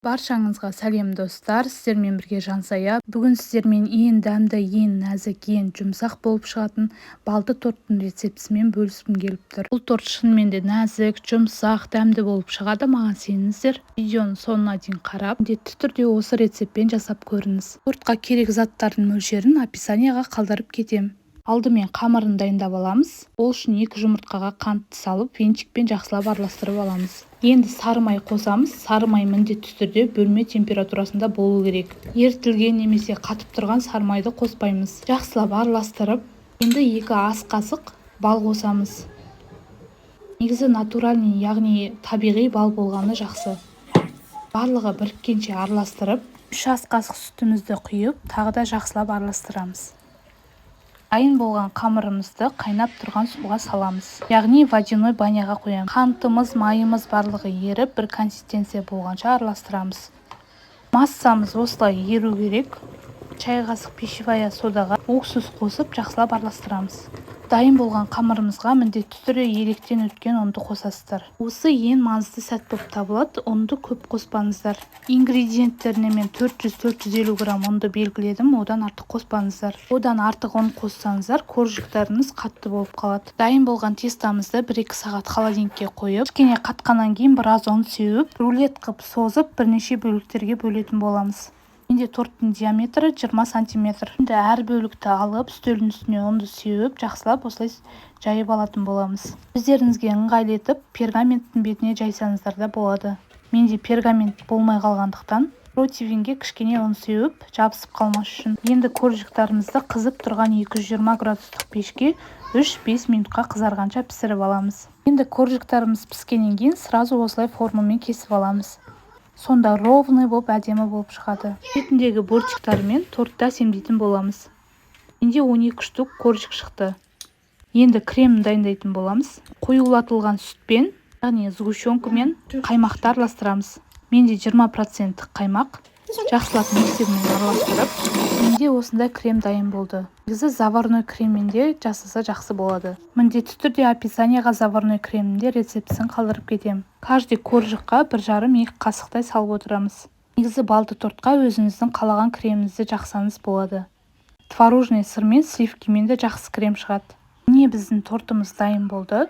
Баршаңызға сәлем достар, сіздермен бірге Жансая. Бүгін сіздермен ең дәмді, ең нәзік, ең жұмсақ болып шығатын балды торттың рецептісімен бөліскім келіп тұр. Бұл торт шынымен де нәзік, жұмсақ, дәмді болып шығады, маған сеніңіздер. Видеоны соңына дейін қарап, міндетті түрде осы рецептпен жасап көріңіз. Тортқа керек заттардың мөлшерін описанияға қалдырып кетем. Алдымен қамырын дайындап аламыз. Ол үшін 2 жұмыртқаға қантты салып, венчикпен жақсылап араластырып аламыз. Енді сары май қосамыз. Сары май міндетті түрде бөлме температурасында болу керек. Ерітілген немесе қатып тұрған сары майды қоспаймыз. Жақсылап араластырып, енді 2 ас қасық бал қосамыз. Негізі натуральный, яғни табиғи бал болғаны жақсы. Барлығы біріккенше араластырып, 3 ас қасық сүтімізді құйып, тағы да жақсылап араластырамыз. Дайын болған қамырымызды қайнап тұрған суға саламыз. Яғни водяной баняға қоямыз. Қантымыз, майымыз барлығы еріп, бір консистенция болғанша араластырамыз. Массамыз осылай еру керек. Шай қасық пищевая содаға уксус қосып, жақсылап араластырамыз. Дайын болған қамырымызға міндетті түрде електен өткен ұнды қосасыздар. Осы ең маңызды сәт болып табылады. Ұнды көп қоспаңыздар. Ингредиенттеріне мен 400-450 грамм ұнды белгіледім, одан артық қоспаңыздар. Одан артық ұн қоссаңыздар, коржиктарыңыз қатты болып қалады. Дайын болған тестамызды 1-2 сағат холодильникке қойып, кішкене қатқаннан кейін біраз ұн сеуіп, рулет қып созып, бірнеше бөліктерге бөлетін боламыз. Енді торттың диаметрі 20 см. Енді әр бөлікті алып, үстелдің үстіне ұнды сеуіп, жақсылап осылай жайып алатын боламыз. Өздеріңізге ыңғайлы етіп, пергаменттің бетіне жайсаңыздар да болады. Менде пергамент болмай қалғандықтан, противенге кішкене ұн сеуіп, жабысып қалмас үшін. Енді коржиктарымызды қызып тұрған 220 градустық пешке 3-5 минутқа қызарғанша пісіріп аламыз. Енді коржиктарымыз піскеннен кейін сразу осылай формамен кесіп аламыз. Сонда ровный болып, әдемі болып шығады. Бетіндегі бортиктарымен тортты әсемдейтін боламыз. Менде 12 штук коржик шықты. Енді кремін дайындайтын боламыз. Қоюлатылған сүтпен, яғни сгущенкамен қаймақты араластырамыз. Менде 20% қаймақ. Жақсылап миксермен араластырып, менде осындай крем дайын болды. Негізі заварной креммен де жасаса жақсы болады. Міндетті түрде описанияға заварной кремнің де рецептісін қалдырып кетем. Каждый коржикқа 1,5-2 қасықтай салып отырамыз. Негізі балды тортқа өзіңіздің қалаған креміңізді жақсаңыз болады. Творожный сырмен, сливкимен де жақсы крем шығады. Міне біздің тортымыз дайын болды.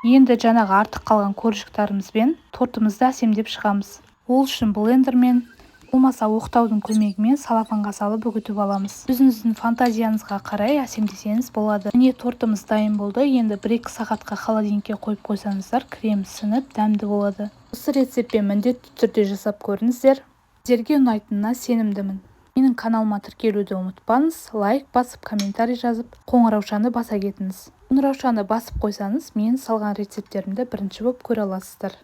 Енді жаңағы артық қалған коржиктарымызбен тортымызды әсемдеп шығамыз. Ол үшін блендермен, болмаса оқтаудың көмегімен салафанға салып үгітіп аламыз. Өзіңіздің фантазияңызға қарай әсемдесеңіз болады. Міне тортымыз дайын болды. Енді 1-2 сағатқа холодильникке қойып қойсаңыздар, крем сіңіп дәмді болады. Осы рецептпен міндетті түрде жасап көріңіздер. Сіздерге ұнайтынына сенімдімін. Менің каналыма тіркелуді ұмытпаңыз, лайк басып, комментарий жазып, қоңыраушаны баса кетіңіз. Қоңыраушаны басып қойсаңыз, мен салған рецепттерімді бірінші болып көре аласыздар.